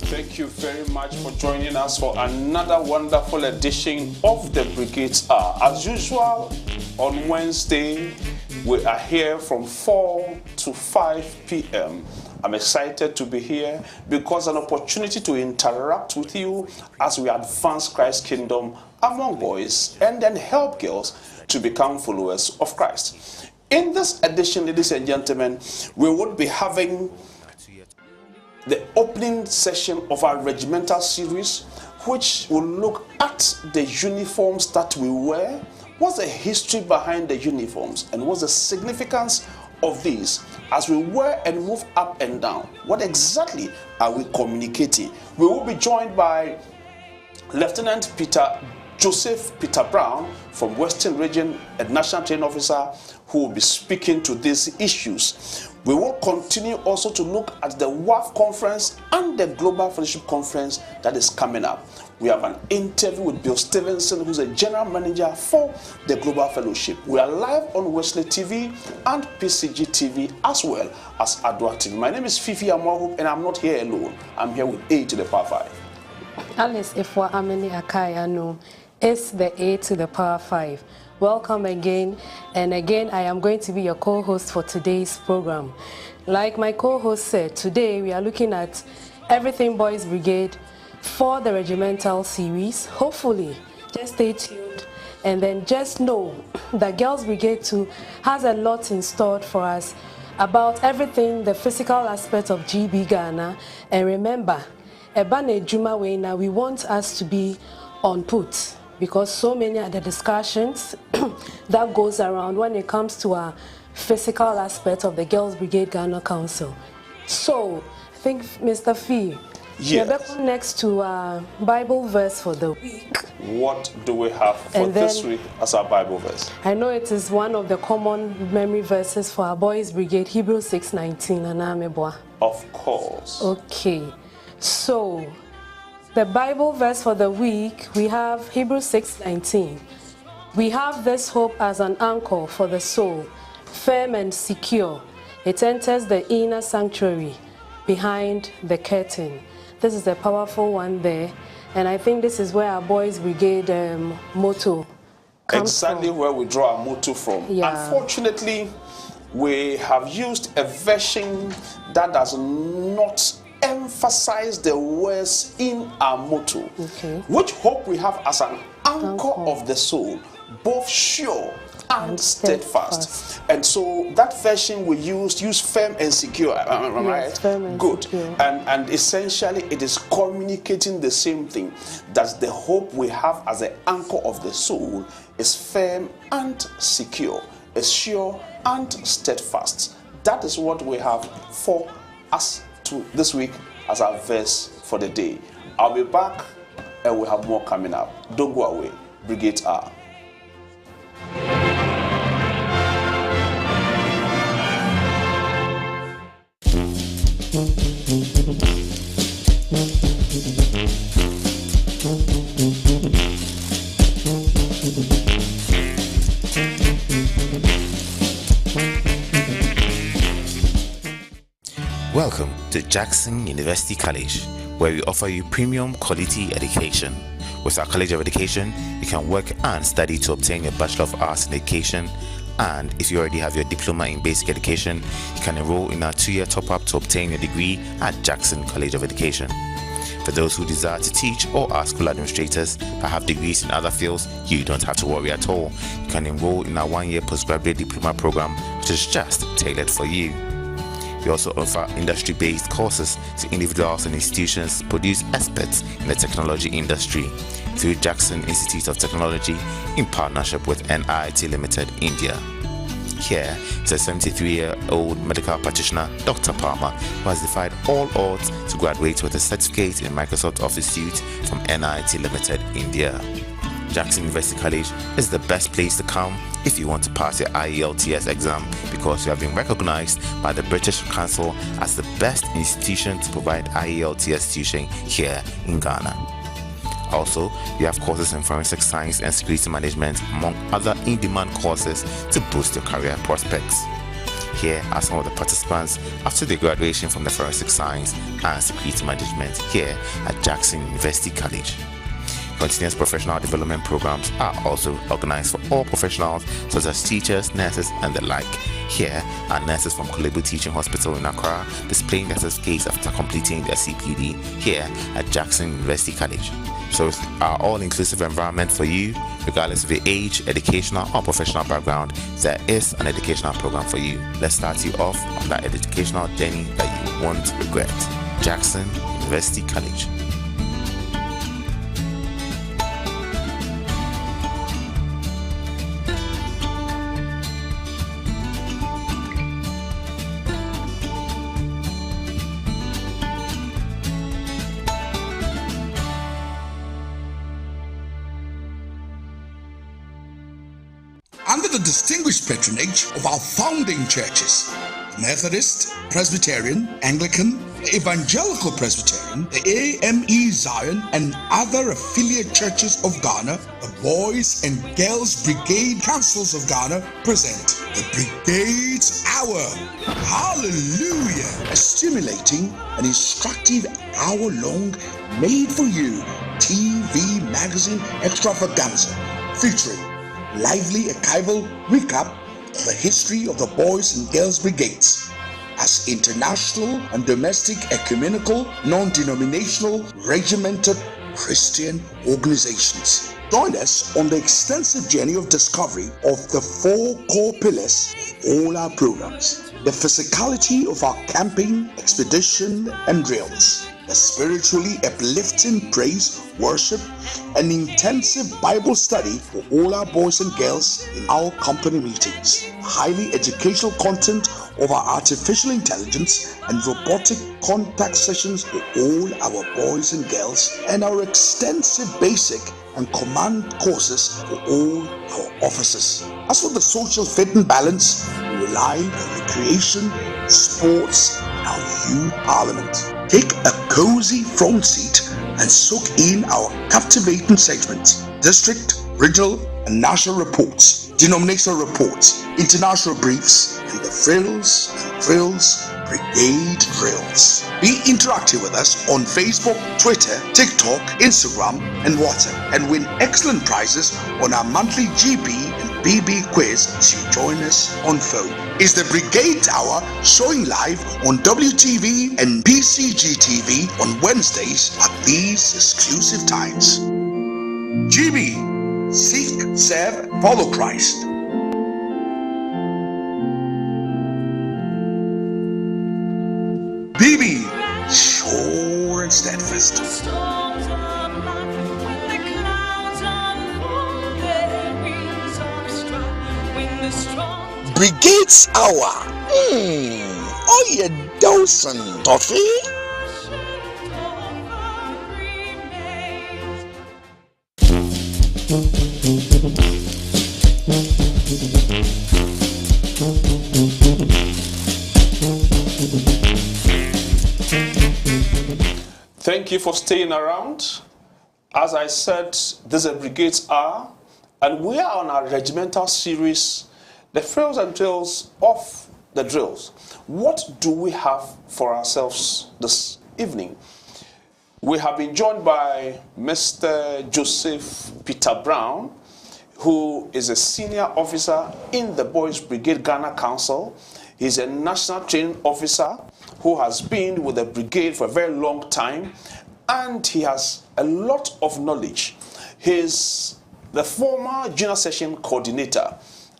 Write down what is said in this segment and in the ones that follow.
Thank you very much for joining us for another wonderful edition of the Brigades Hour. As usual, on Wednesday, we are here from 4 to 5 p.m. I'm excited to be here because an opportunity to interact with you as we advance Christ's kingdom among boys and then help girls to become followers of Christ. In this edition, ladies and gentlemen, we would be having the opening session of our regimental series, which will look at the uniforms that we wear. What's the history behind the uniforms and what's the significance of these as we wear and move up and down? What exactly are we communicating? We will be joined by Lieutenant Joseph Peter Brown from Western Region, a National Training Officer who will be speaking to these issues. We will continue also to look at the WAF conference and the Global Fellowship Conference that is coming up. We have an interview with Bill Stevenson, who's a general manager for the Global Fellowship. We are live on Wesley TV and PCG TV as well as Adwa TV. My name is Fifi Amwahu and I'm not here alone. I'm here with A to the power 5. Alice Ifwa Amini Akayano is the A to the power 5. Welcome again, and again I am going to be your co-host for today's program. Like my co-host said, today we are looking at Everything Boys Brigade for the regimental series. Hopefully, just stay tuned and then just know that Girls Brigade 2 has a lot in store for us about everything, the physical aspect of GB Ghana. And remember, Ebane Juma Wena, we want us to be on put, because so many are the discussions that goes around when it comes to our physical aspect of the Girls Brigade Ghana Council. So, I think, Mr. Fee, yes, we're next to our Bible verse for the week. What do we have for this week as our Bible verse? I know it is one of the common memory verses for our Boys Brigade, Hebrews 6:19. Of course. Okay, so the Bible verse for the week, we have Hebrews 6:19. We have this hope as an anchor for the soul, firm and secure. It enters the inner sanctuary behind the curtain. This is a powerful one there, and I think this is where our Boys Brigade motto exactly where we draw our motto from. Yeah. Unfortunately, we have used a version that does not emphasize the words in our motto. Okay. Which hope we have as an anchor of the soul, both sure and steadfast. And so that version we use firm and secure. Right? Firm and good. Secure. And essentially it is communicating the same thing. That the hope we have as the anchor of the soul is firm and secure, is sure and steadfast. That is what we have for us to this week as our verse for the day. I'll be back and we'll have more coming up. Don't go away. Brigades are. Welcome to Jackson University College, where we offer you premium quality education. With our College of Education, you can work and study to obtain your Bachelor of Arts in Education, and if you already have your Diploma in Basic Education, you can enroll in our 2-year top-up to obtain your degree at Jackson College of Education. For those who desire to teach or are school administrators that have degrees in other fields, you don't have to worry at all. You can enroll in our 1-year postgraduate diploma program, which is just tailored for you. We also offer industry-based courses to individuals and institutions to produce experts in the technology industry through Jackson Institute of Technology in partnership with 𝗟𝗓𝗘 Limited, India. Here is a 73-year-old medical practitioner, Dr. Palmer, who has defied all odds to graduate with a certificate in Microsoft Office Suite from 𝗟𝗓𝗘 Limited, India. Jackson University College is the best place to come if you want to pass your IELTS exam, because you have been recognized by the British Council as the best institution to provide IELTS tuition here in Ghana. Also, we have courses in forensic science and security management, among other in-demand courses to boost your career prospects. Here are some of the participants after their graduation from the forensic science and security management here at Jackson University College. Continuous professional development programs are also organized for all professionals such as teachers, nurses, and the like. Here are nurses from Kolebu Teaching Hospital in Accra displaying their certificates after completing their CPD here at Jackson University College. So it's our all-inclusive environment for you, regardless of your age, educational or professional background. There is an educational program for you. Let's start you off on that educational journey that you won't regret. Jackson University College. Under the distinguished patronage of our founding churches, the Methodist, Presbyterian, Anglican, the Evangelical Presbyterian, the AME Zion, and other affiliate churches of Ghana, the Boys and Girls Brigade Councils of Ghana present the Brigades Hour. Hallelujah! A stimulating and instructive hour-long, made-for-you TV magazine extravaganza featuring lively archival recap of the history of the Boys and Girls Brigades as international and domestic ecumenical, non-denominational, regimented Christian organizations. Join us on the extensive journey of discovery of the 4 core pillars of all our programs: the physicality of our camping, expedition, and drills, the spiritually uplifting praise, worship, and intensive Bible study for all our boys and girls in our company meetings, highly educational content of our artificial intelligence and robotic contact sessions for all our boys and girls, and our extensive basic and command courses for all our officers. As for the social fit and balance, we rely on recreation, sports, and our youth parliament. Take a cozy front seat and soak in our captivating segments: district, regional, and national reports, denominational reports, international briefs, and the frills and thrills brigade drills. Be interactive with us on Facebook, Twitter, TikTok, Instagram, and WhatsApp, and win excellent prizes on our monthly GB and BB quiz as you join us on phone. It's the Brigades Hour, showing live on WTV and PCGTV on Wednesdays at these exclusive times. GB, seek, serve, follow Christ. BB, sure and steadfast. Brigades Hour. Oh, you dozen toffee. Thank you for staying around. As I said, this is a Brigades Hour, and we are on our regimental series, the frills and tales of the drills. What do we have for ourselves this evening? We have been joined by Mr. Joseph Peter Brown, who is a senior officer in the Boys Brigade Ghana Council. He's a national training officer who has been with the brigade for a very long time, and he has a lot of knowledge. He's the former junior session coordinator,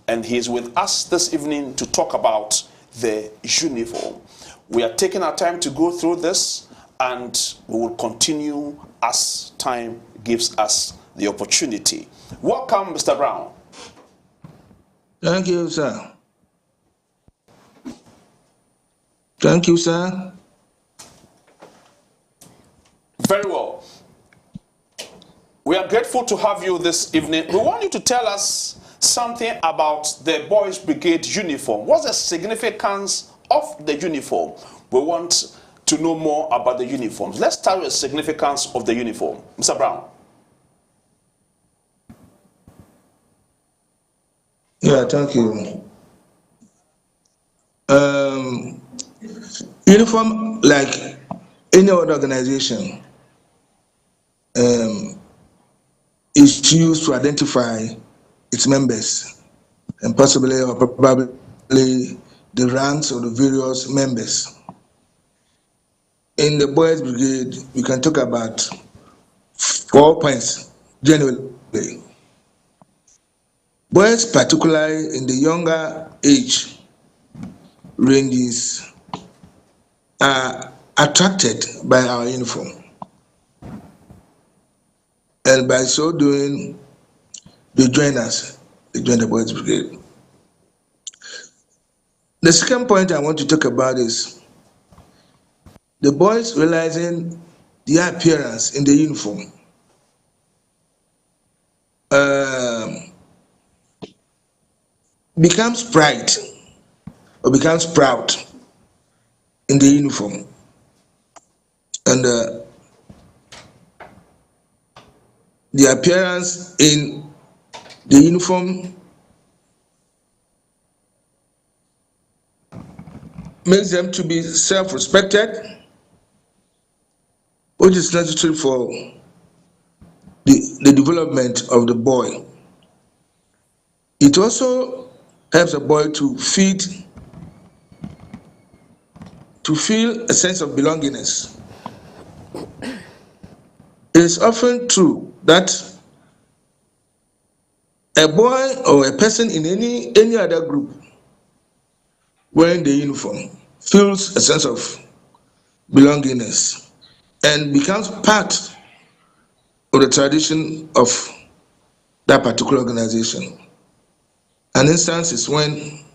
and he is with us this evening to talk about the uniform. We are taking our time to go through this, and we will continue as time gives us the opportunity. Welcome, Mr. Brown. Thank you, sir. Thank you, sir. Very well. We are grateful to have you this evening. We want you to tell us something about the Boys Brigade uniform. What's the significance of the uniform? We want to know more about the uniforms. Let's start with the significance of the uniform. Mr. Brown. Yeah, thank you. Uniform, like any other organization, is used to identify its members and possibly or probably the ranks of the various members. In the Boys Brigade, we can talk about 4 points generally. Boys, particularly in the younger age ranges, are attracted by our uniform, and by so doing, they join us. They join the Boys Brigade. The second point I want to talk about is the boys realizing their appearance in the uniform. Becomes pride or becomes proud in the uniform, and the appearance in the uniform makes them to be self-respected, which is necessary for the development of the boy. It also helps a boy to feel a sense of belongingness. It is often true that a boy or a person in any other group wearing the uniform feels a sense of belongingness and becomes part of the tradition of that particular organization. An instance is when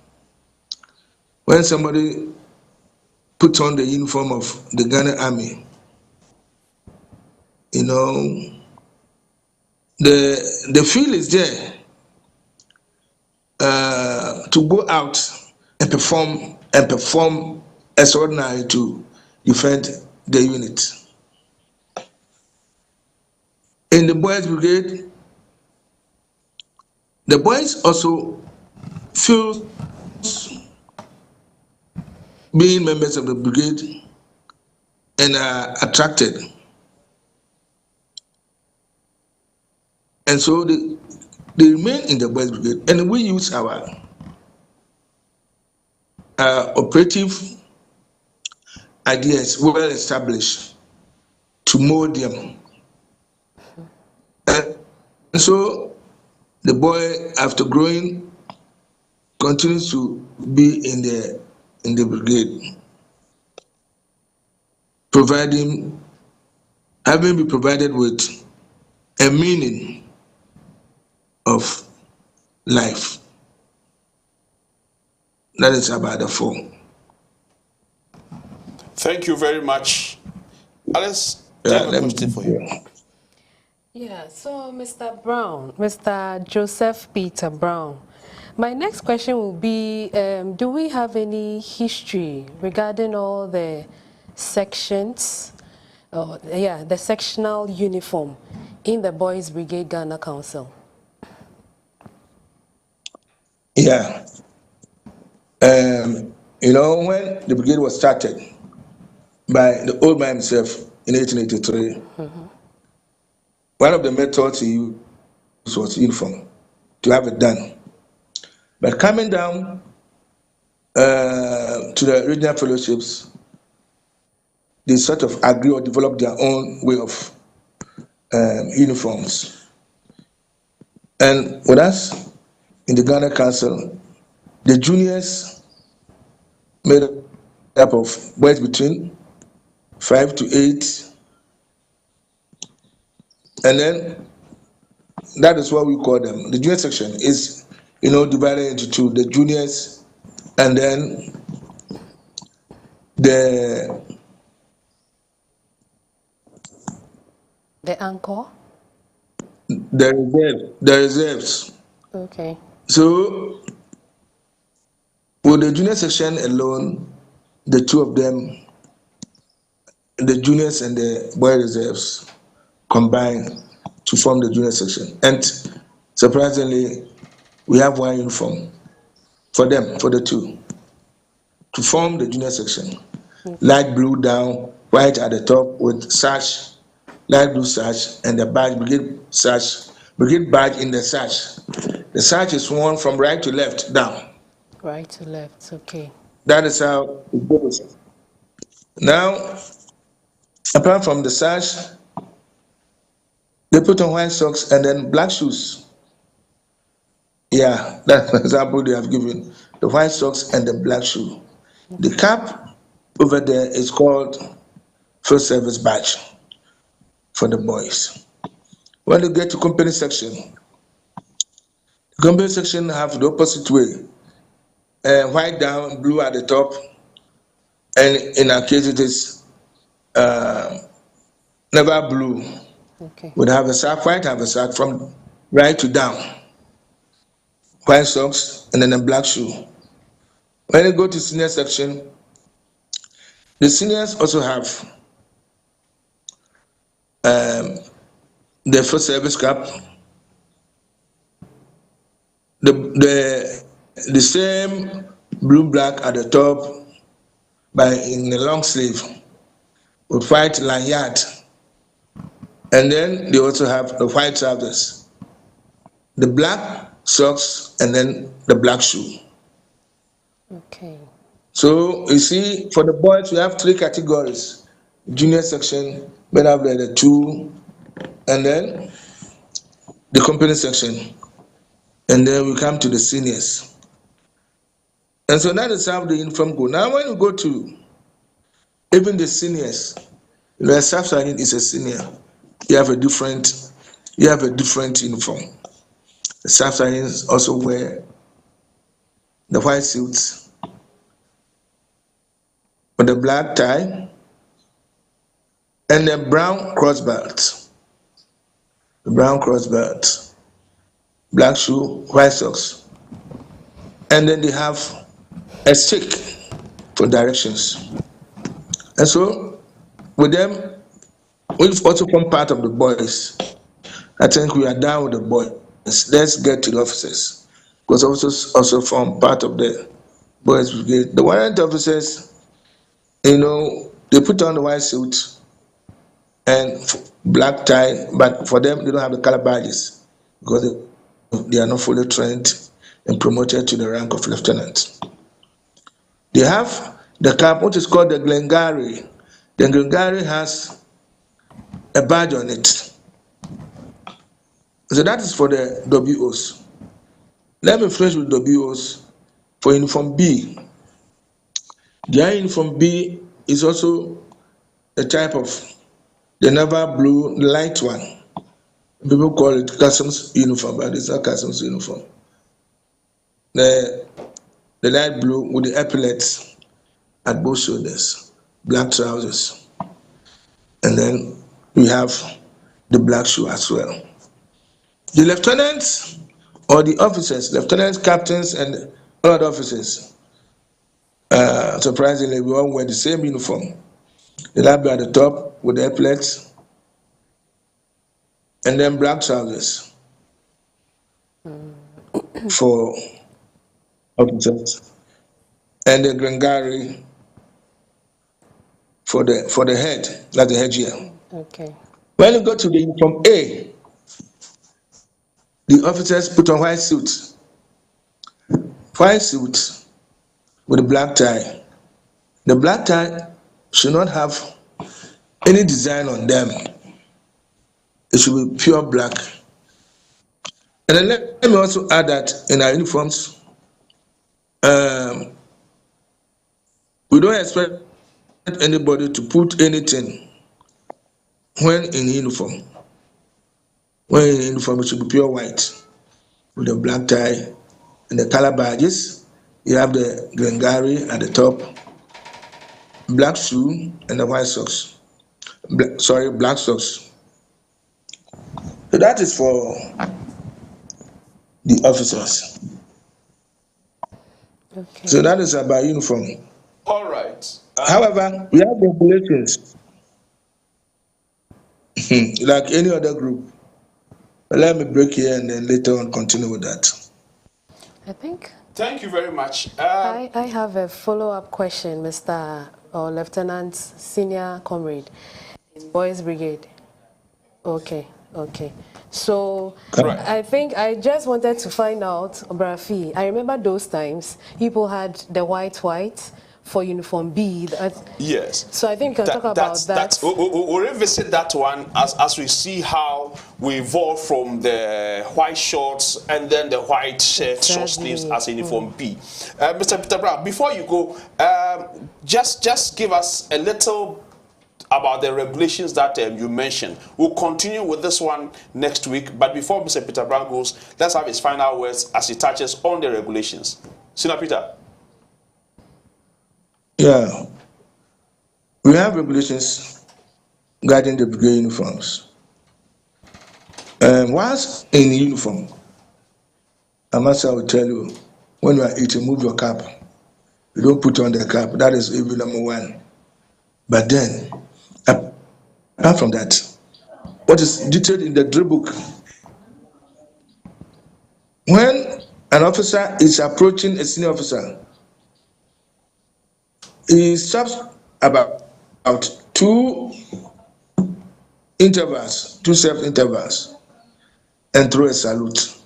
somebody puts on the uniform of the Ghana Army. You know, the feel is there to go out and perform extraordinary to defend the unit. In the Boys Brigade, the boys also feel being members of the brigade and are attracted. And so they remain in the boys brigade, and we use our operative ideas well established to mold them. And so the boy, after growing, continues to be in the brigade, having been provided with a meaning of life. That is about the form. Thank you very much. Alice, I have a question for you. Yeah, so Mr. Joseph Peter Brown, my next question will be, do we have any history regarding all the sections, the sectional uniform in the Boys Brigade Ghana Council? Yeah. When the brigade was started by the old man himself in 1883, one of the methods he used was uniform, to have it done. But coming down to the regional fellowships, they sort of agree or develop their own way of uniforms. And with us in the Ghana Council, the juniors made up of boys between 5 to 8, and then that is what we call them. The junior section is, divided into two: the juniors, and then the anchor, the reserves. Okay. So with the junior section alone, the two of them, the juniors and the boy reserves, combine to form the junior section. And surprisingly, we have one uniform for them, for the two, to form the junior section. Light blue down, white at the top with sash, light blue sash, and the badge, brigade badge in the sash. The sash is worn from right to left down. Right to left, okay. That is how it goes. Now, apart from the sash, they put on white socks and then black shoes. Yeah, that's the example they have given. The white socks and the black shoe. The cap over there is called first service badge for the boys. When you get to company section, the company section have the opposite way. White down, blue at the top, and in our case it is never blue. Okay. Would have a sack, white have a sack from right to down. White socks and then a black shoe. When you go to senior section, the seniors also have the first service cap, the same blue black at the top, but in the long sleeve with white lanyard, and then they also have the white trousers, the black socks, and then the black shoe. Okay. So you see, for the boys, we have 3 categories: junior section, made up by the 2, and then the company section, and then we come to the seniors. And so that is how the uniform go. Now, when you go to even the seniors, the staff sergeant is a senior. You have a different uniform. The staff sergeants also wear the white suits with the black tie and the brown crossbelt. The brown crossbelt, black shoe, white socks. And then they have a stick for directions. And so with them, we've also become part of the boys. I think we are down with the boys. Let's get to the officers, because officers also form part of the boys brigade. The warrant officers, they put on the white suit and black tie, but for them, they don't have the color badges because they are not fully trained and promoted to the rank of lieutenant. They have the cap, which is called the 𝗟𝗓𝗓. The 𝗟𝗓𝗓 has a badge on it. So that is for the WOs. Let me finish with WOs. For uniform B, their uniform B is also a type of the naval blue, light one. People call it customs uniform, but it's not customs uniform. The light blue with the epaulets at both shoulders, black trousers, and then we have the black shoe as well. The lieutenants or the officers, lieutenants, captains, and all other officers, surprisingly, we all wear the same uniform. The light blue at the top with the epaulets, and then black trousers for officers, and the 𝗟𝗓𝗓 for the head, like the headgear. Okay. When you go to the uniform A, the officers put on white suits with a black tie. The black tie should not have any design on them. It should be pure black. And then let me also add that in our uniforms, we don't expect anybody to put anything when in uniform. When in uniform, it should be pure white with a black tie and the color badges. You have the 𝗟𝗓𝗓 at the top, black shoe, and the white socks. Black socks. So that is for the officers. Okay. So that is about uniform. All right. However, we have regulations like any other group. But let me break here and then later on continue with that. I think. Thank you very much. I have a follow-up question, Mr. or Lieutenant Senior Comrade in Boys Brigade. Okay. So Right. I think I just wanted to find out, Brafi, I remember those times people had the white for uniform B. Yes. So I think we can talk about that. We'll revisit that one as we see how we evolve from the white shorts and then the white shirt, short sleeves as uniform B. Mr. Peter Brown, before you go, just give us a little about the regulations that you mentioned. We'll continue with this one next week, but before Mr. Peter Brown goes, let's have his final words as he touches on the regulations. Senior Peter. Yeah, we have regulations guiding the brigade uniforms. Once in uniform, I will tell you, when you are eating, move your cap. You don't put on the cap. That is even number one. But then, apart from that, what is detailed in the drill book, when an officer is approaching a senior officer, he stops about 2 self intervals, and throw a salute.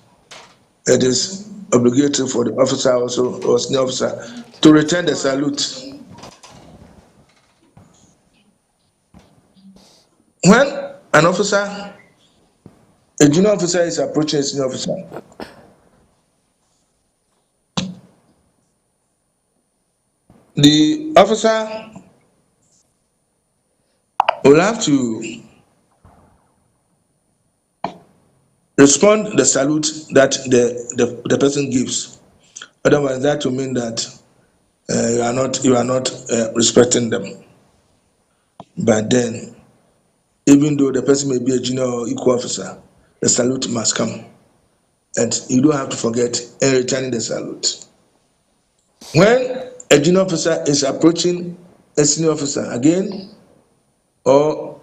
It is obligatory for the officer also, or senior officer, to return the salute. When an officer, a junior officer, is approaching a senior officer, the officer will have to respond the salute that the person gives. Otherwise, that will mean that you are not respecting them. But then, even though the person may be a junior or equal officer, the salute must come, and you don't have to forget in returning the salute. When a junior officer is approaching a senior officer again, or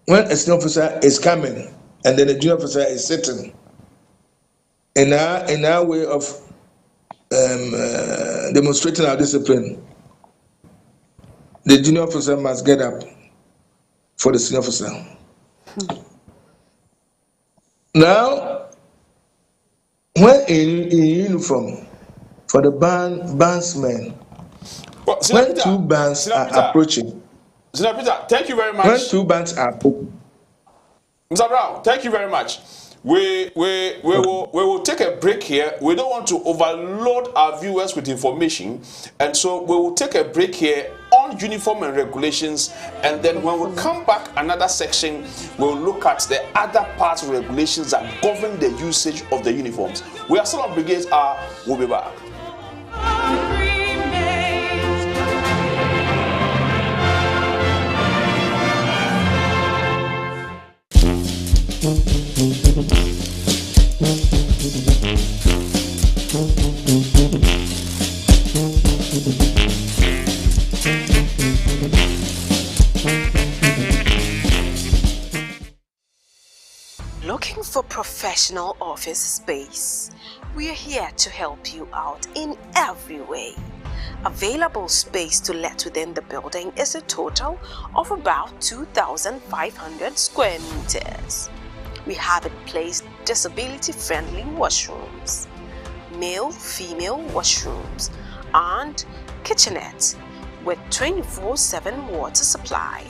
when a senior officer is coming and then a junior officer is sitting, in our way of demonstrating our discipline, the junior officer must get up for the senior officer. Now, when in uniform for the bandsmen, Well, when two bands are approaching, Sir Peter, thank you very much. when two bands are approaching, Mr. Brown, thank you very much. We will take a break here. We don't want to overload our viewers with information, and so we will take a break here on uniform and regulations, and then when we come back, another section, we'll look at the other parts of regulations that govern the usage of the uniforms. We are still on Brigades Hour. We'll be back. Looking for professional office space? We are here to help you out in every way. Available space to let within the building is a total of about 2,500 square meters. We have in place disability-friendly washrooms, male-female washrooms, and kitchenettes with 24/7 water supply.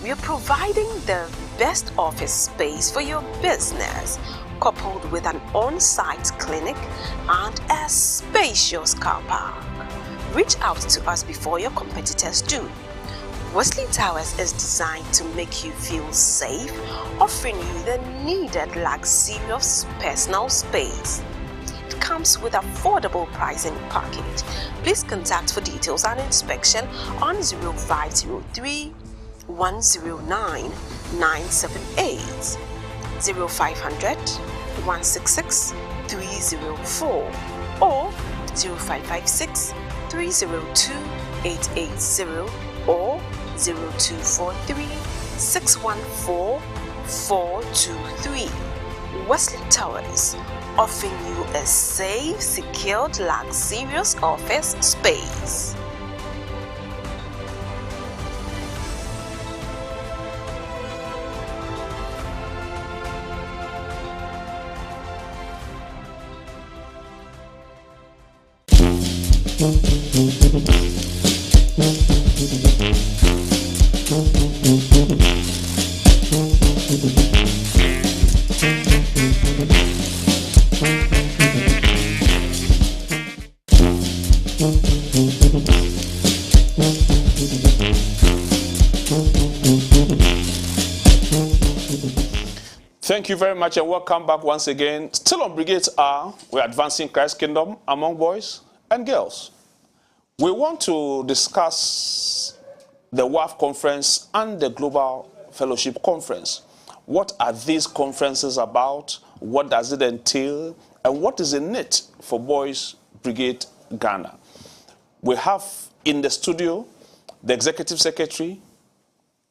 We are providing the best office space for your business, coupled with an on-site clinic and a spacious car park. Reach out to us before your competitors do. Wesley Towers is designed to make you feel safe, offering you the needed luxurious personal space. It comes with affordable pricing package. Please contact for details and inspection on 0503 109 978, 0500 166 304, or 0556 302 880, or 0243 614 423. Wesley Towers, offering you a safe, secured, luxurious office space. Thank you very much and welcome back once again. Still on Brigades Hour, we're advancing Christ's kingdom among boys and girls. We want to discuss the WAF conference and the Global Fellowship Conference. What are these conferences about? What does it entail? And what is in it for Boys Brigade Ghana? We have in the studio the Executive Secretary,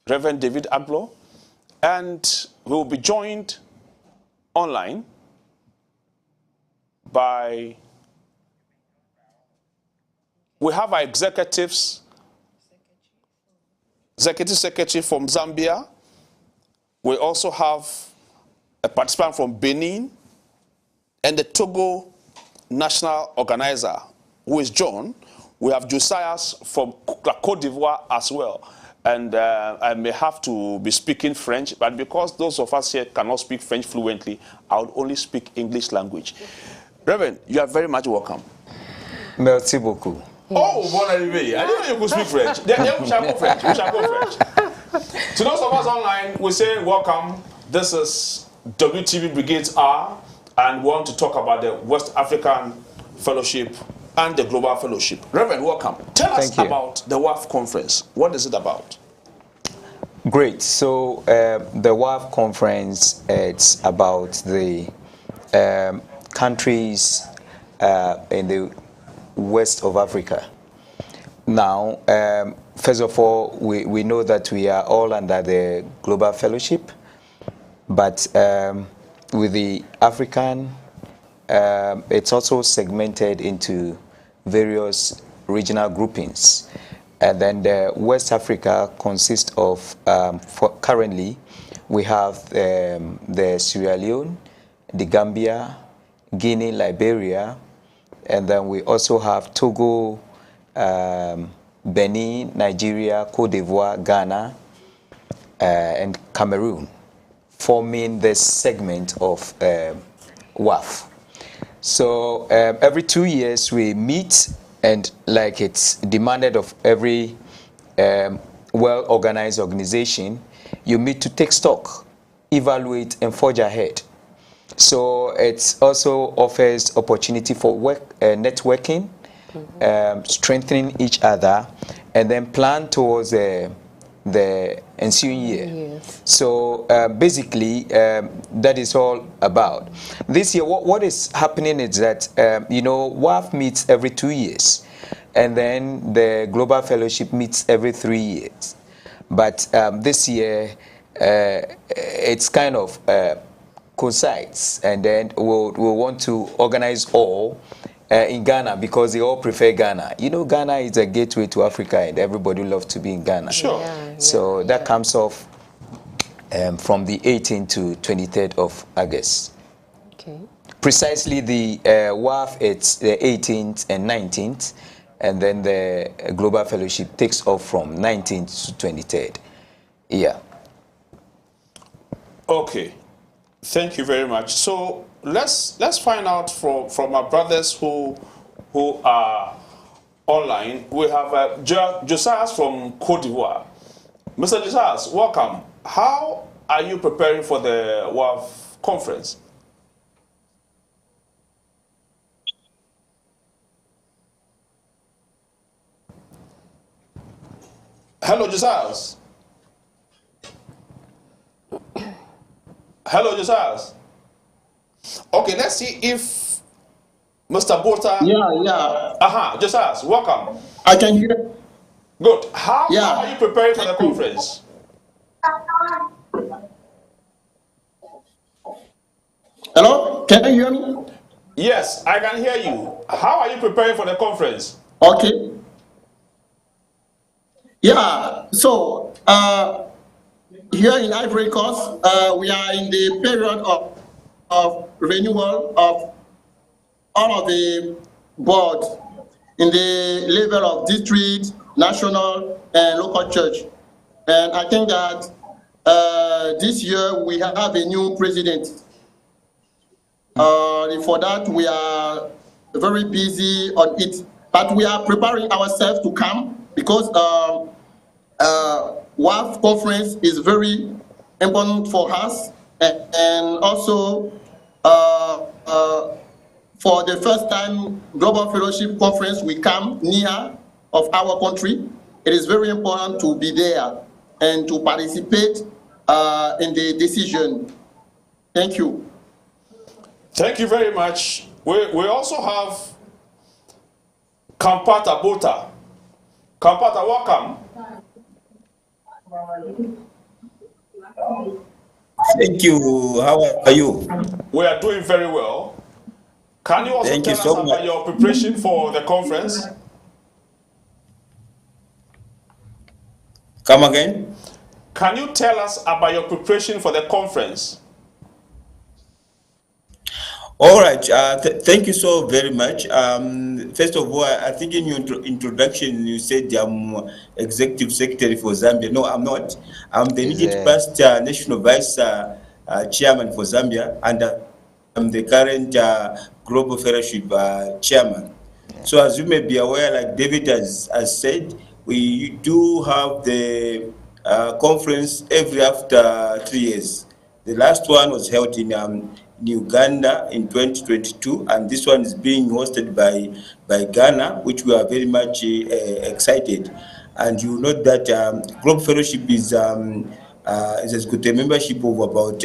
Reverend David Aglo, and we will be joined online by, we have our executive secretary from Zambia. We also have a participant from Benin and the Togo national organizer, who is John. We have Josiah from Côte d'Ivoire as well. And I may have to be speaking French, but because those of us here cannot speak French fluently, I would only speak English language. Reverend, you are very much welcome. Merci beaucoup. Oh, bon arrivé. I didn't know you could speak French. Then we shall go French. We shall go French. To those of us online, we say welcome. This is WTV Brigades Hour, and we want to talk about the West African Fellowship and the Global Fellowship. Reverend, welcome. Tell us about the WAF conference. What is it about? Great. So the WAF conference, it's about the countries in the west of Africa. Now, first of all, we know that we are all under the Global Fellowship, but with the African, it's also segmented into various regional groupings. And then the West Africa consists of, currently, we have the Sierra Leone, the Gambia, Guinea, Liberia, and then we also have Togo, Benin, Nigeria, Cote d'Ivoire, Ghana, and Cameroon, forming the segment of WAF. So every 2 years we meet, and like it's demanded of every well-organized organization, you meet to take stock, evaluate, and forge ahead. So it also offers opportunity for networking, strengthening each other, and then plan towards the ensuing year. Yes. So basically, that is all about. This year, what is happening is that, WAF meets every 2 years, and then the Global Fellowship meets every 3 years. But this year, it's kind of coincides, and then we'll want to organize all in Ghana, because they all prefer Ghana. Ghana is a gateway to Africa, and everybody loves to be in Ghana. Sure. So that comes off from the 18th to 23rd of August. Okay. Precisely the WAF, it's the 18th and 19th, and then the Global Fellowship takes off from 19th to 23rd. Yeah. Okay. Thank you very much. So let's find out from our brothers who are online. We have Josias from Cote d'Ivoire. Mr. Josias, welcome. How are you preparing for the WAF conference? Hello, Josias. Hello, Josias. Okay, let's see if Mr. Bota. Yeah. Josias, welcome. I can hear. Good. How are you preparing for the conference? Hello, can you hear me? Yes, I can hear you. How are you preparing for the conference? Okay. Yeah. So here in Ivory Coast, we are in the period of renewal of all of the boards in the level of district, national, and local church. And I think that this year we have a new president. For that, we are very busy on it. But we are preparing ourselves to come, because WAF conference is very important for us, and also for the first time Global Fellowship Conference we come near of our country. It is very important to be there and to participate in the decision. Thank you. Thank you very much. We also have Kampata Bota. Kampata, welcome. Thank you. How are you? We are doing very well. Can you also tell us about your preparation for the conference? Come again? Can you tell us about your preparation for the conference? All right. Thank you so very much. First of all, I think in your introduction you said I'm Executive Secretary for Zambia. No, I'm not. I'm the immediate past National Vice Chairman for Zambia, and I'm the current Global Fellowship Chairman. So as you may be aware, like David has said, we do have the conference every after 3 years. The last one was held in Uganda in 2022, and this one is being hosted by Ghana, which we are very much excited. And you know that Global Fellowship has got a membership of about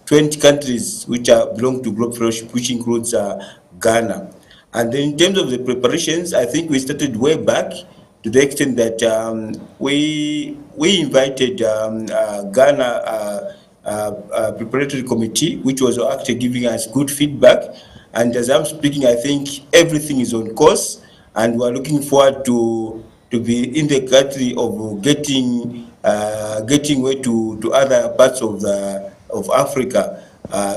20 countries which belong to Global Fellowship, which includes Ghana. And then in terms of the preparations, I think we started way back, to the extent that we invited Ghana preparatory committee, which was actually giving us good feedback. And as I'm speaking, I think everything is on course, and we're looking forward to be in the country of getting way to other parts of Africa.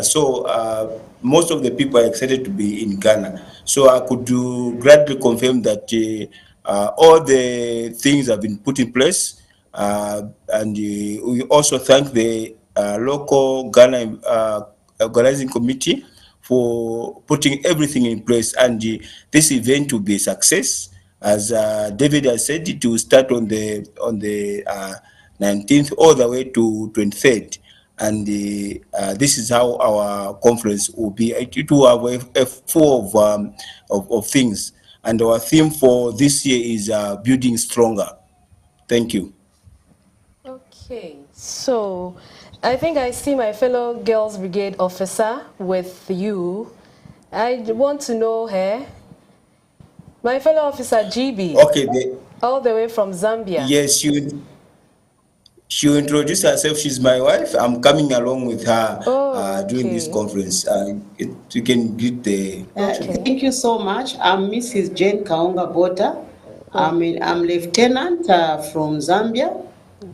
So most of the people are excited to be in Ghana. So I could gladly confirm that all the things have been put in place, and we also thank the local Ghana organizing committee for putting everything in place, and this event will be a success. As David has said, it will start on the 19th all the way to 23rd, and this is how our conference will be. It will have a full of things, and our theme for this year is building stronger. Thank you. Okay, so I think I see my fellow Girls Brigade officer with you. I want to know her. My fellow officer GB. Okay. All the way from Zambia. Yes, she will introduce herself. She's my wife. I'm coming along with her during this conference. You can greet the... Thank you so much. I'm Mrs. Jane Kaunga Bota. I'm lieutenant from Zambia.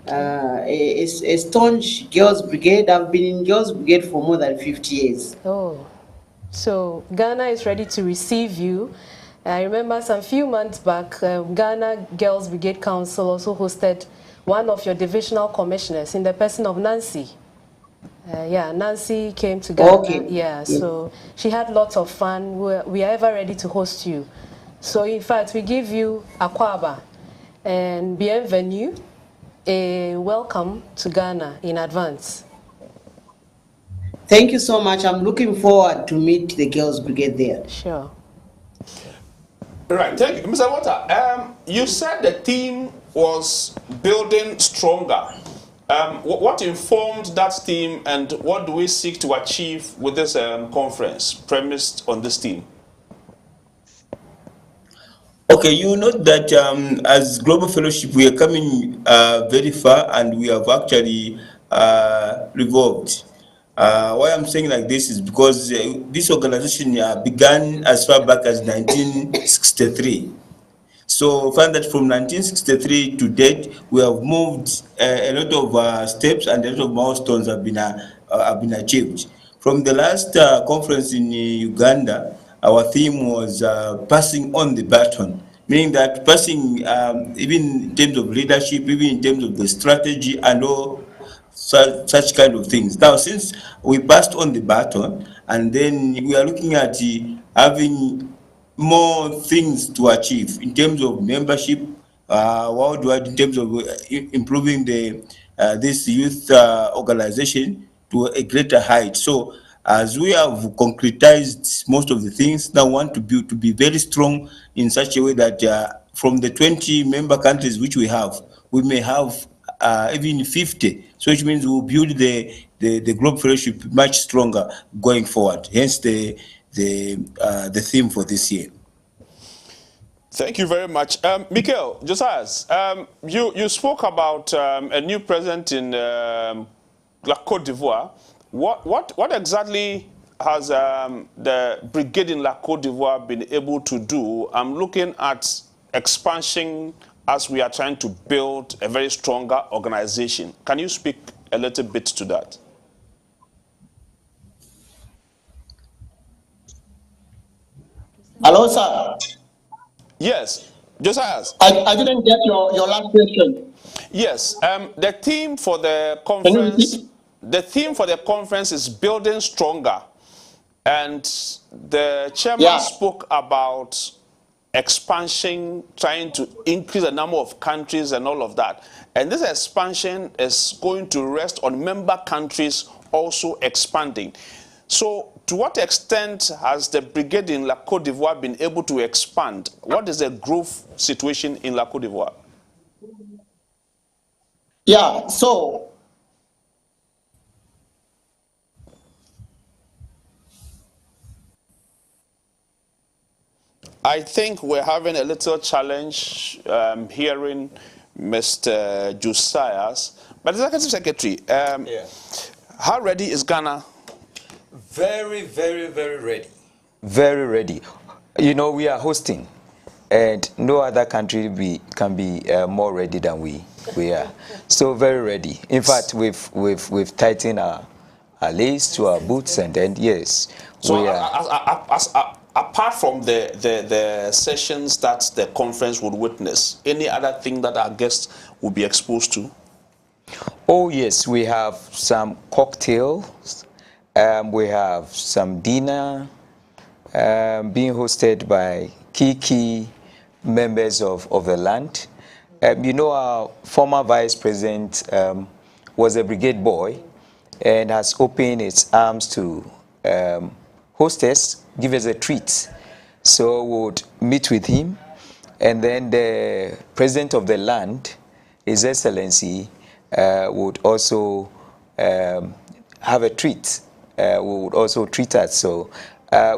A staunch Girls Brigade. I've been in Girls Brigade for more than 50 years. Oh, so Ghana is ready to receive you. I remember some few months back, Ghana Girls Brigade Council also hosted one of your divisional commissioners in the person of Nancy. Yeah, Nancy came to Ghana. Okay. Yeah, so she had lots of fun. We are ever ready to host you. So in fact, we give you Akwaba and bienvenue, a welcome to Ghana in advance. Thank you so much. I'm looking forward to meet the Girls Brigade there. Sure. Right, thank you. Mr. Water, you said the theme was building stronger. What informed that theme, and what do we seek to achieve with this conference premised on this theme? Okay, you note that as Global Fellowship, we are coming very far, and we have actually revolved. Why I'm saying like this is because this organization began as far back as 1963. So find that from 1963 to date, we have moved a lot of steps, and a lot of milestones have been achieved. From the last conference in Uganda, our theme was passing on the baton, meaning that passing, even in terms of leadership, even in terms of the strategy and all such kind of things. Now, since we passed on the baton, and then we are looking at having more things to achieve in terms of membership, worldwide, in terms of improving this youth organization to a greater height. So, as we have concretized most of the things, now want to be very strong in such a way that from the 20 member countries which we have, we may have even 50. So which means we'll build the Global Fellowship much stronger going forward. Hence the theme for this year. Thank you very much. Michael, Josias, you spoke about a new president in Côte d'Ivoire. What exactly has the brigade in Côte d'Ivoire been able to do? I'm looking at expansion as we are trying to build a very stronger organization. Can you speak a little bit to that? Hello, sir. Yes, Josias. I didn't get your last question. Yes, the theme for the conference. The theme for the conference is building stronger, and the chairman spoke about expansion, trying to increase the number of countries and all of that. And this expansion is going to rest on member countries also expanding. So to what extent has the brigade in Côte d'Ivoire been able to expand? What is the growth situation in Côte d'Ivoire? Yeah, so I think we're having a little challenge hearing Mr. Josias. But the Secretary, how ready is Ghana? Very, very, very ready. Very ready. You know, we are hosting and no other country can be more ready than we are. So very ready. In fact, we've tightened our lace to our boots, and then yes, so we are. Apart from the sessions that the conference would witness, any other thing that our guests will be exposed to? Oh yes, we have some cocktails, we have some dinner being hosted by key members of the land. You know, our former vice president was a brigade boy and has opened its arms to host us, give us a treat. So we would meet with him, and then the president of the land, His Excellency, would also have a treat. Would also treat us. So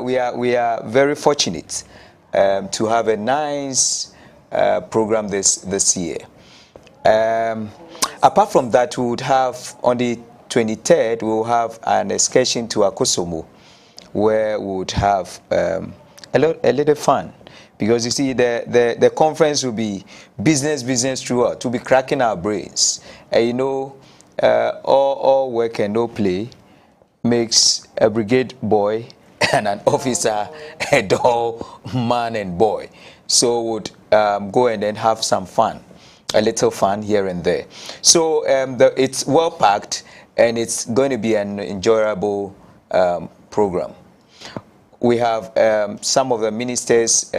we are very fortunate to have a nice program this year. Apart from that, we would have on the 23rd, we will have an excursion to Akosomo, where we would have a little fun, because you see the conference will be business throughout. We'll be cracking our brains, and you know, all work and no play makes a brigade boy and an officer a dull man and boy. So we'd go and then have some fun, a little fun here and there. So it's well packed, and it's going to be an enjoyable program. We have some of the ministers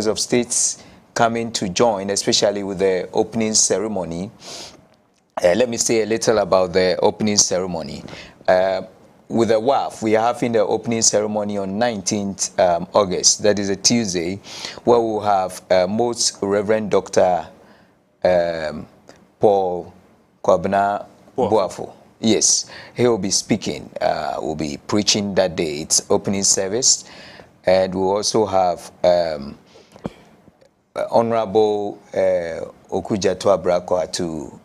of states coming to join, especially with the opening ceremony. Let me say a little about the opening ceremony. With the WAF, we are having the opening ceremony on 19th August. That is a Tuesday, where we'll have Most Reverend Dr. Paul Kwabena Boafo. Yes, he will be speaking. We'll be preaching that day. It's opening service. And we'll also have Honorable Okudzato Abrakwa to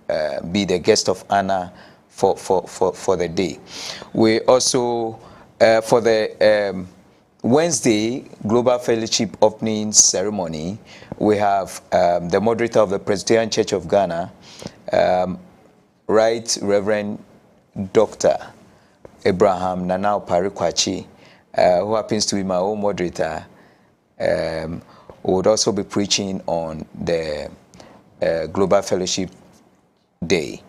be the guest of honor for the day. We also, for the Wednesday Global Fellowship opening ceremony, we have the moderator of the Presbyterian Church of Ghana, Right Reverend Dr. Abraham Nanao Parikwachi, who happens to be my own moderator, would also be preaching on the Global Fellowship Day.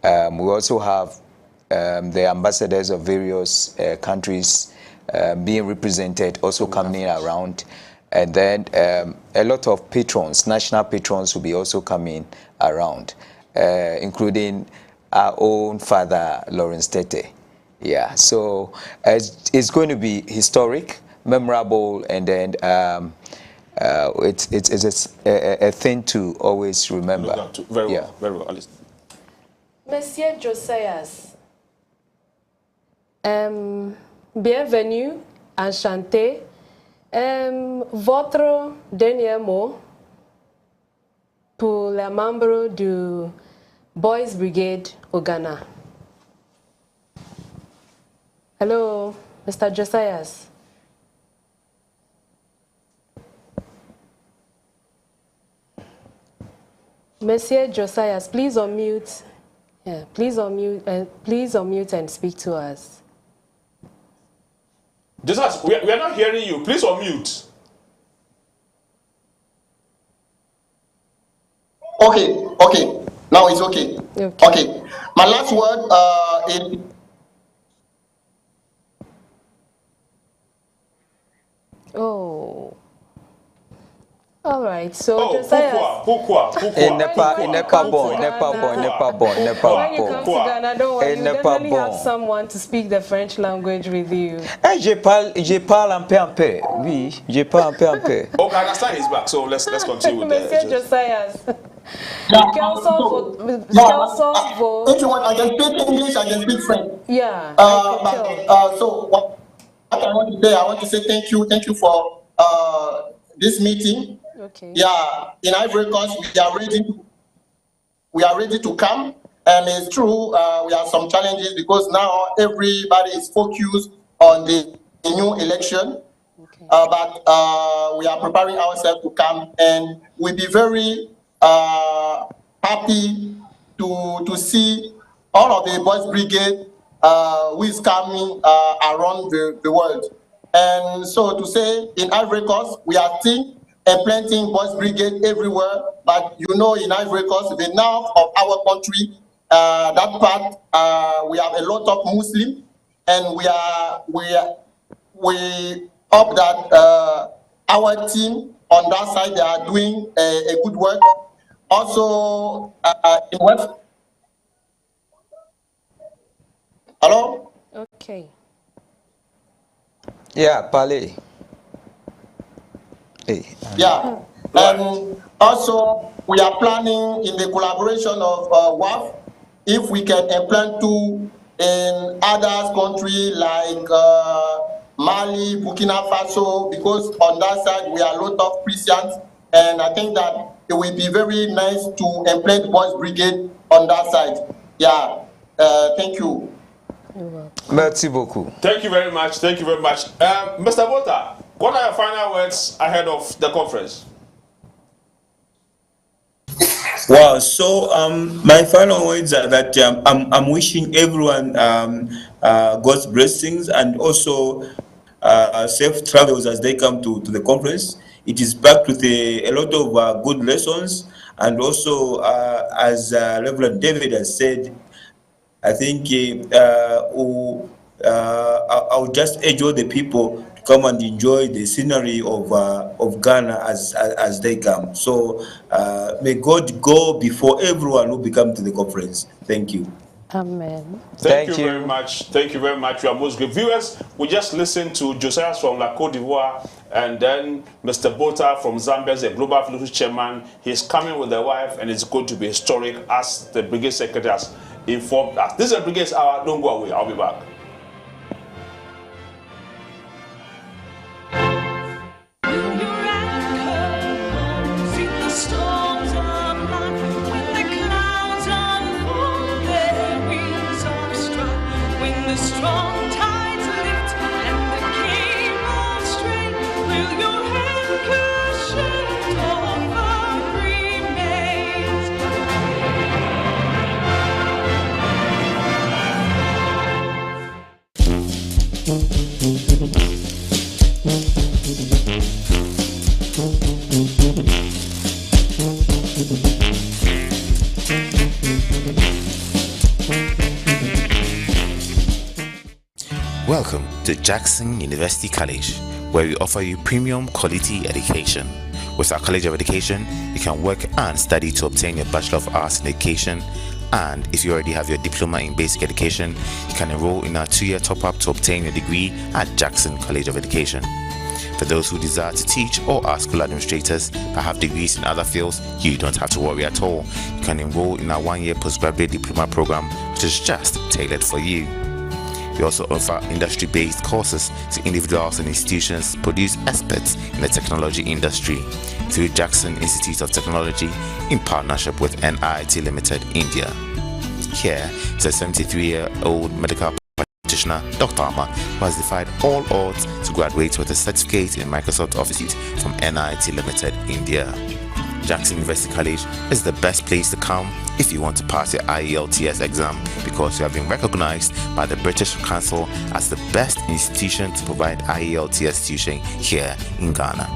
We also have the ambassadors of various countries being represented, also coming around. And then a lot of patrons, national patrons, will be also coming around, including our own father, Lawrence Tete. Yeah, so it's going to be historic, memorable, and then it's a thing to always remember. Very well, very well. Monsieur Josias, bienvenue, enchanté. Votre dernier mot pour les membres du Boys Brigade au Ghana. Hello, Mr. Josias. Monsieur Josias, please unmute. Yeah, please unmute and speak to us. Josias, we are not hearing you. Please unmute. Okay. Now it's okay. Okay. My last word is. Oh. All right. So Josias. Pourquoi? Nepa bon. When you come to Ghana, don't worry, you definitely have someone to speak the French language with you. Je parle un peu. Oui, je parle un peu. Okay, I understand he's back. So let's continue with Monsieur Josias. If you want, I can speak English, I can speak French. Yeah. So what I want to say thank you for this meeting. Okay. Yeah, in Ivory Coast, we are ready to come, and it's true. We have some challenges because now everybody is focused on the new election. Okay. But we are preparing ourselves to come, and we'll be very happy to see all of the boys brigade who is coming around the world. And so to say, in Ivory Coast, we are still implanting boys brigade everywhere, but you know, in Ivory Coast, the north of our country, that part, we have a lot of Muslims, and we hope that our team on that side, they are doing a good work. Also, in West. Hello? Okay. Yeah, Pale. Hey. Yeah. And also, we are planning in the collaboration of WAF, if we can implant too in other countries like Mali, Burkina Faso, because on that side we are a lot of Christians, and I think that it will be very nice to implant boys brigade on that side. Yeah, thank you. Merci beaucoup. Thank you very much. Thank you very much. Mr. Bota, what are your final words ahead of the conference? Wow, so my final words are that I'm wishing everyone God's blessings and also safe travels as they come to the conference. It is packed with a lot of good lessons, and also as Reverend David has said, I think I'll just urge all the people to come and enjoy the scenery of Ghana as they come. So may God go before everyone who come to the conference. Thank you. Amen. Thank you very much. Thank you very much. You are most great. Viewers, we just listened to Josiah from La Côte d'Ivoire, and then Mr. Bota from Zambia, the Global Fellowship Chairman. He's coming with the wife, and it's going to be historic, as the Brigade Secretary has informed us. This is the Brigade's Hour. Don't go away. I'll be back. Welcome to Jackson University College, where we offer you premium quality education. With our College of Education, you can work and study to obtain your Bachelor of Arts in Education, and if you already have your Diploma in Basic Education, you can enroll in our 2-year top-up to obtain your degree at Jackson College of Education. For those who desire to teach or are school administrators that have degrees in other fields, you don't have to worry at all. You can enroll in our 1-year postgraduate diploma program, which is just tailored for you. We also offer industry-based courses to individuals and institutions to produce experts in the technology industry through Jackson Institute of Technology in partnership with NIT Limited, India. Here is a 73-year-old medical practitioner, Dr. Ama, who has defied all odds to graduate with a certificate in Microsoft Office Suite from NIT Limited, India. Jackson University College is the best place to come if you want to pass your IELTS exam, because you have been recognized by the British Council as the best institution to provide IELTS tuition here in Ghana.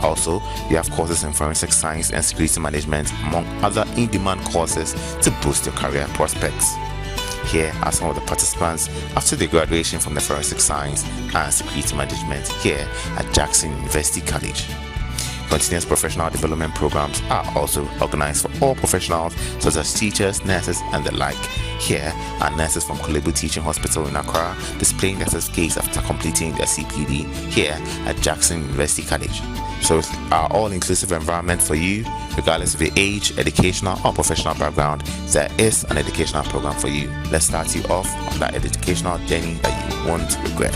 Also, we have courses in forensic science and security management, among other in-demand courses to boost your career prospects. Here are some of the participants after the graduation from the forensic science and security management here at Jackson University College. Continuous professional development programs are also organized for all professionals, such as teachers, nurses, and the like. Here are nurses from Kolebu Teaching Hospital in Accra displaying their certificates after completing their CPD here at Jackson University College. So it's our all-inclusive environment for you, regardless of your age, educational, or professional background. There is an educational program for you. Let's start you off on that educational journey that you won't regret.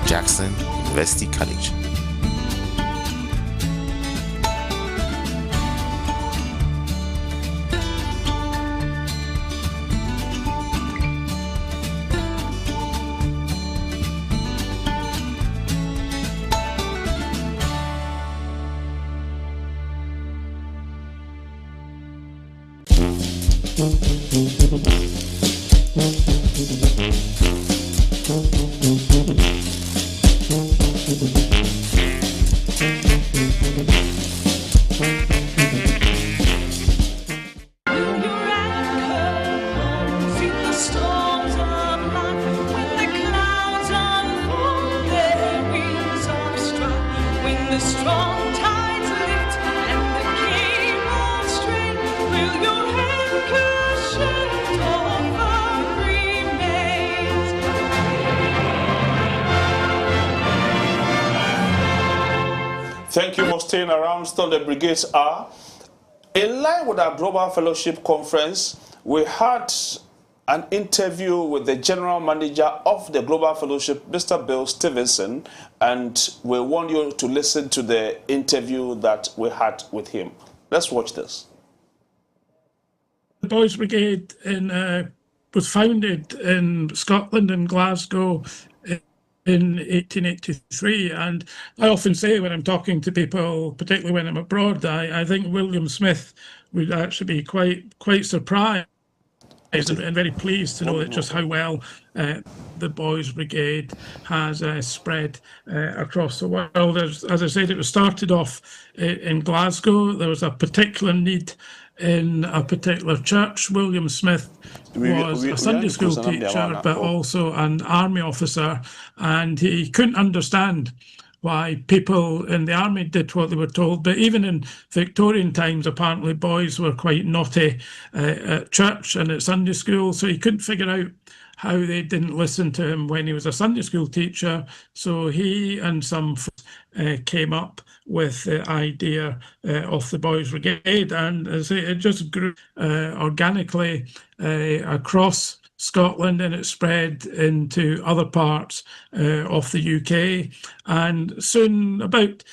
Jackson University College. Thank you for staying around. Still, the brigades are. In line with our Global Fellowship Conference, we had an interview with the General Manager of the Global Fellowship, Mr. 𝗟𝗓𝗪, and we want you to listen to the interview that we had with him. Let's watch this. The Boys Brigade was founded in Scotland, in Glasgow, in 1883, and I often say when I'm talking to people, particularly when I'm abroad, I think William Smith would actually be quite surprised and very pleased to know that just how well the Boys Brigade has spread across the world. As I said, it was started off in Glasgow. There was a particular need in a particular church. William Smith was a Sunday school teacher, but also an army officer, and he couldn't understand why people in the army did what they were told. But even in Victorian times, apparently boys were quite naughty at church and at Sunday school, so he couldn't figure out how they didn't listen to him when he was a Sunday school teacher. So he and some came up with the idea of the Boys Brigade, and as it just grew organically across Scotland, and it spread into other parts of the UK. And soon, about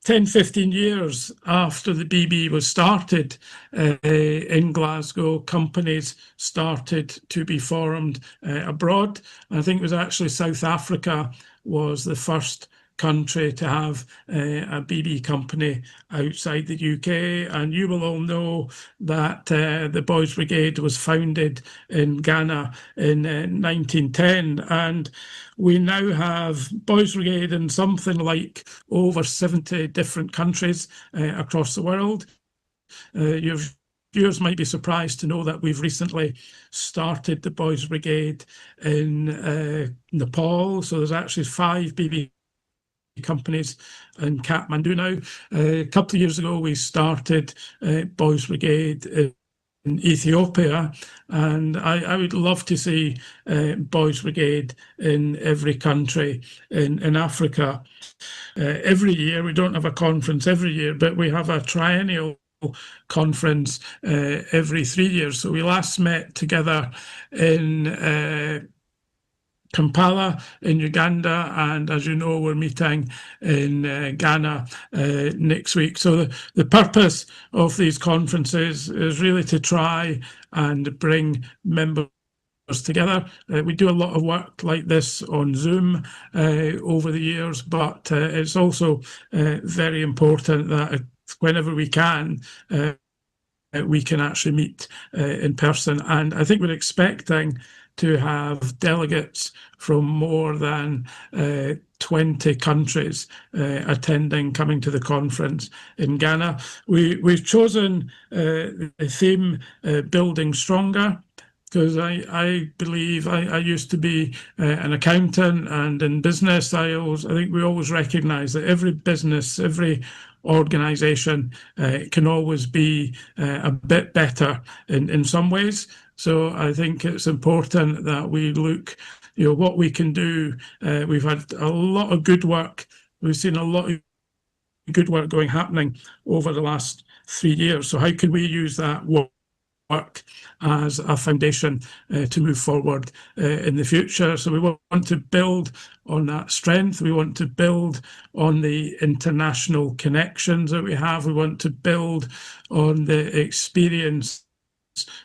10-15 years after the BB was started in Glasgow, companies started to be formed abroad. I think it was actually South Africa was the first country to have a BB company outside the UK. And you will all know that the Boys Brigade was founded in Ghana in 1910, and we now have Boys Brigade in something like over 70 different countries across the world. Your viewers might be surprised to know that we've recently started the Boys Brigade in Nepal. So there's actually 5 BB companies in Kathmandu now. A couple of years ago, we started Boys Brigade in Ethiopia, and I would love to see Boys Brigade in every country in Africa. Every year, we don't have a conference every year, but we have a triennial conference every 3 years. So we last met together in Kampala in Uganda, and as you know, we're meeting in Ghana next week. So the purpose of these conferences is really to try and bring members together. We do a lot of work like this on Zoom over the years, but it's also very important that whenever we can actually meet in person. And I think we're expecting to have delegates from more than 20 countries coming to the conference in Ghana. We've chosen the theme Building Stronger, because I believe I used to be an accountant, and in business I think we always recognise that every business, every organisation can always be a bit better in some ways. So I think it's important that we look, what we can do. We've had a lot of good work. We've seen a lot of good work happening over the last 3 years. So how can we use that work as a foundation to move forward in the future? So we want to build on that strength. We want to build on the international connections that we have. We want to build on the experience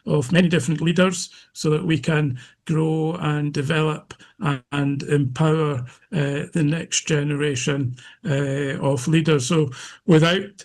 of many different leaders so that we can grow and develop and empower the next generation of leaders. So without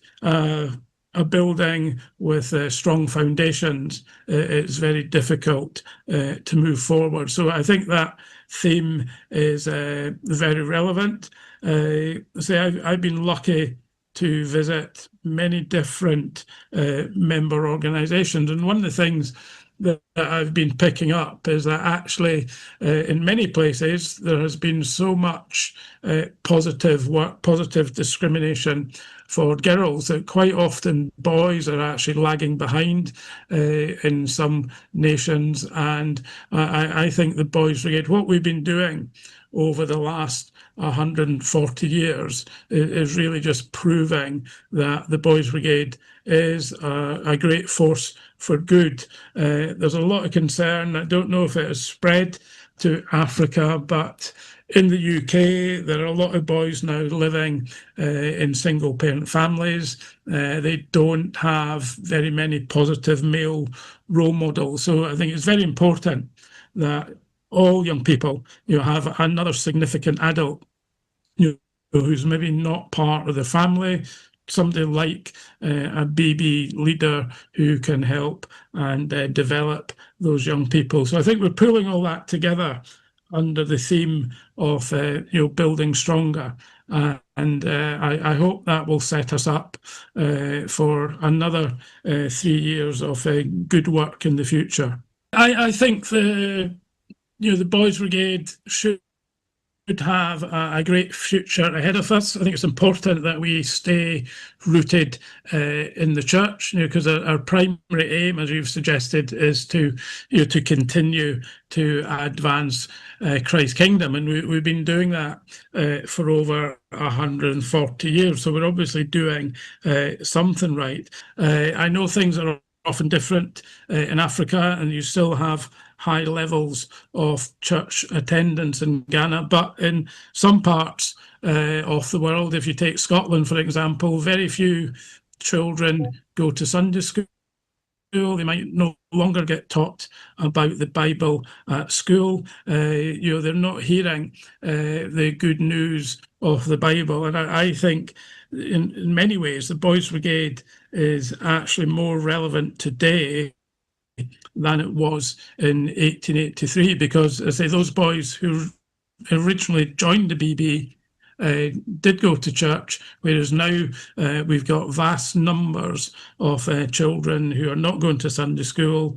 a building with strong foundations, it's very difficult to move forward. So I think that theme is very relevant. I've been lucky to visit many different member organisations, and one of the things that I've been picking up is that actually in many places there has been so much positive work, positive discrimination for girls that quite often boys are actually lagging behind in some nations. And I think the Boys Brigade, what we've been doing over the last 140 years is really just proving that the Boys Brigade is a great force for good. There's a lot of concern. I don't know if it has spread to Africa, but in the UK, there are a lot of boys now living in single-parent families. They don't have very many positive male role models. So I think it's very important that all young people, have another significant adult, who's maybe not part of the family, somebody like a BB leader who can help and develop those young people. So I think we're pulling all that together under the theme of building stronger, and I hope that will set us up for another 3 years of good work in the future. I think the Boys Brigade should have a great future ahead of us. I think it's important that we stay rooted in the church, because our primary aim, as you've suggested, is to continue to advance Christ's kingdom, and we've been doing that for over 140 years. So we're obviously doing something right. I know things are often different in Africa, and you still have high levels of church attendance in Ghana, but in some parts of the world, if you take Scotland, for example, very few children go to Sunday school. They might no longer get taught about the Bible at school. They're not hearing the good news of the Bible. And I think in many ways, the Boys Brigade is actually more relevant today than it was in 1883, because, as I say, those boys who originally joined the BB did go to church, whereas now we've got vast numbers of children who are not going to Sunday school,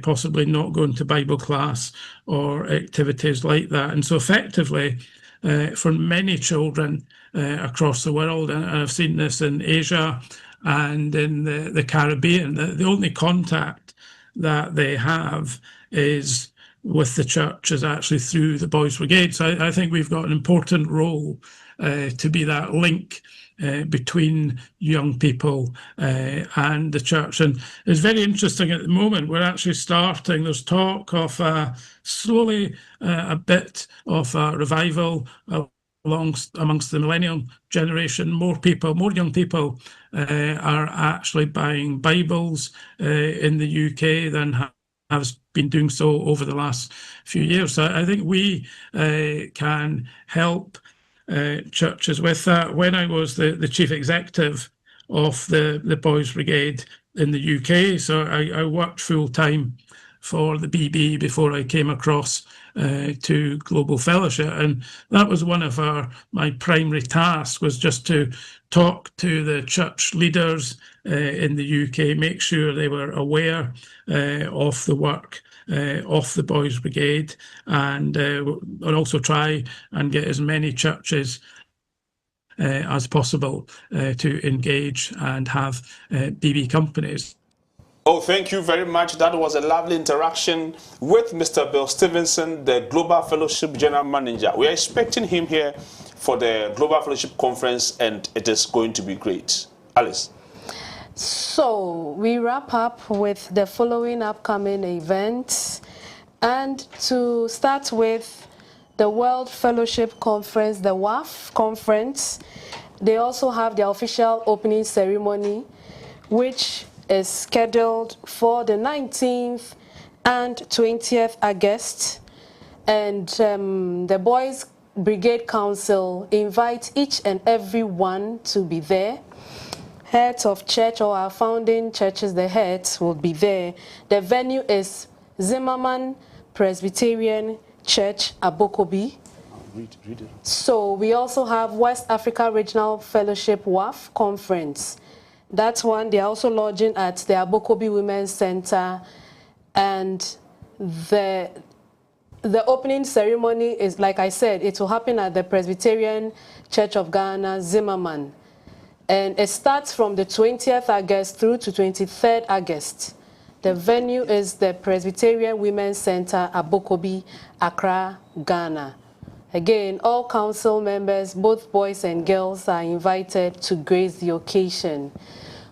possibly not going to Bible class or activities like that. And so effectively, for many children across the world, and I've seen this in Asia and in the Caribbean, the only contact that they have is with the church, is actually through the Boys Brigade. So I think we've got an important role to be that link between young people and the church. And it's very interesting at the moment, we're actually starting, there's talk of slowly a bit of a revival amongst the millennial generation. More young people are actually buying Bibles in the UK than have been doing so over the last few years. So I think we can help churches with that. When I was the chief executive of the Boys Brigade in the UK, so I worked full time for the BB before I came across to Global Fellowship, and that was one of my primary tasks, was just to talk to the church leaders in the UK, make sure they were aware of the work of the Boys Brigade, and also try and get as many churches as possible to engage and have BB companies. Oh, thank you very much. That was a lovely interaction with Mr. Bill Stevenson, the Global Fellowship General Manager. We are expecting him here for the Global Fellowship Conference, and it is going to be great. Alice. So we wrap up with the following upcoming events. And to start with the World Fellowship Conference, the WAF Conference, they also have their official opening ceremony, which is scheduled for the 19th and 20th August. And the Boys Brigade Council invites each and every one to be there. heads of church or our founding churches, the heads will be there. The venue is Zimmerman Presbyterian Church, Abokobi. Read it. So we also have West Africa Regional Fellowship WAF Conference. That one, they're also lodging at the Abokobi Women's Center, and the opening ceremony is, like I said, it will happen at the Presbyterian Church of Ghana, Zimmerman. And it starts from the 20th August through to 23rd August. The venue is the Presbyterian Women's Center, Abokobi, Accra, Ghana. Again, all council members, both boys and girls, are invited to grace the occasion.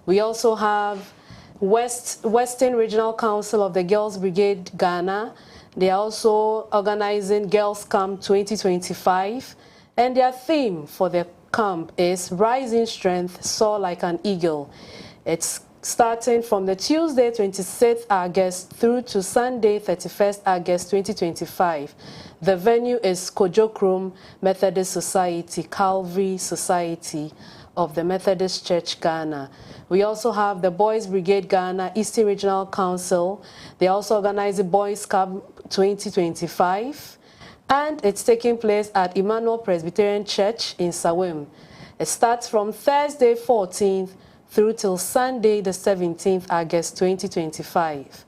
We also have Western Regional Council of the Girls Brigade, Ghana. They are also organizing Girls Camp 2025. And their theme for the camp is Rising Strength, Soar Like an Eagle. It's starting from the Tuesday 26th August through to Sunday 31st August 2025. The venue is Kojokrom Methodist Society, Calvary Society of the Methodist Church, Ghana. We also have the Boys Brigade Ghana, Eastern Regional Council. They also organize the Boys Camp 2025. And it's taking place at Emmanuel Presbyterian Church in Sawim. It starts from Thursday 14th through till Sunday the 17th August 2025.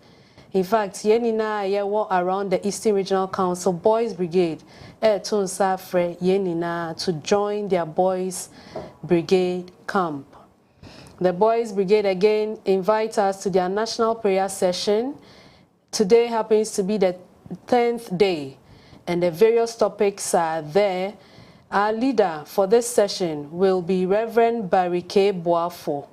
In fact, yenina yewo around the Eastern Regional Council Boys Brigade yenina to join their Boys Brigade camp. The Boys Brigade again invite us to their national prayer session. Today happens to be the 10th day, and the various topics are there. Our leader for this session will be Reverend Barry K. Boafo.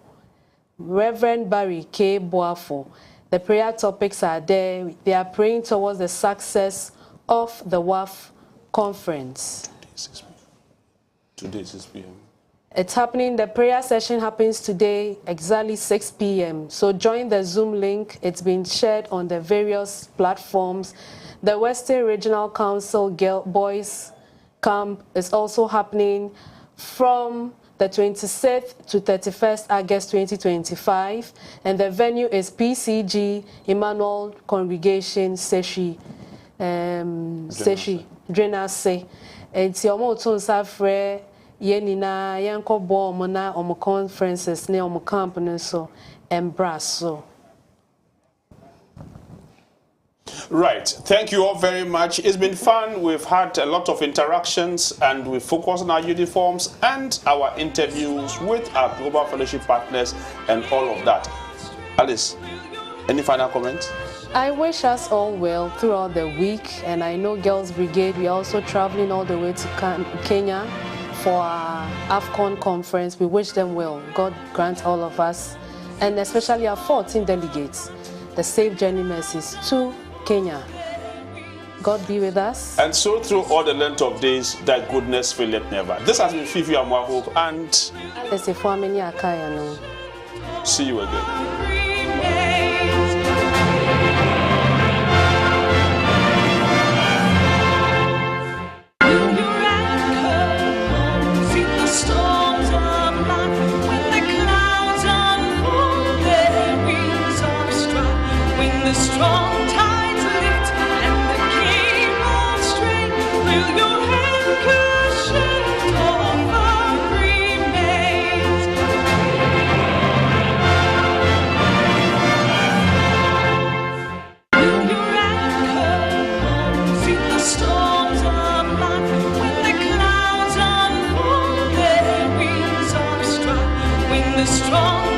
Reverend Barry K. Boafo. The prayer topics are there. They are praying towards the success of the WAF conference. Today, 6 p.m. It's happening, the prayer session happens today exactly 6 p.m. So join the Zoom link. It's been shared on the various platforms. The Western Regional Council Boys Camp is also happening from the 26th to 31st August 2025, and the venue is PCG Emmanuel Congregation Seshi Drenase. It's your moton safre yenina yanko bo mona omo conferences ne omo camp so embrace. Right. Thank you all very much. It's been fun. We've had a lot of interactions, and we focus on our uniforms and our interviews with our global fellowship partners and all of that. Alice, any final comments? I wish us all well throughout the week, and I know Girls Brigade, we're also traveling all the way to Kenya for our AFCON conference. We wish them well. God grant all of us, and especially our 14 delegates, the safe journey mercies to Kenya. God be with us. And so through all the length of days, that goodness faileth never. This has been Fifi Amwahope, and see you again. Strong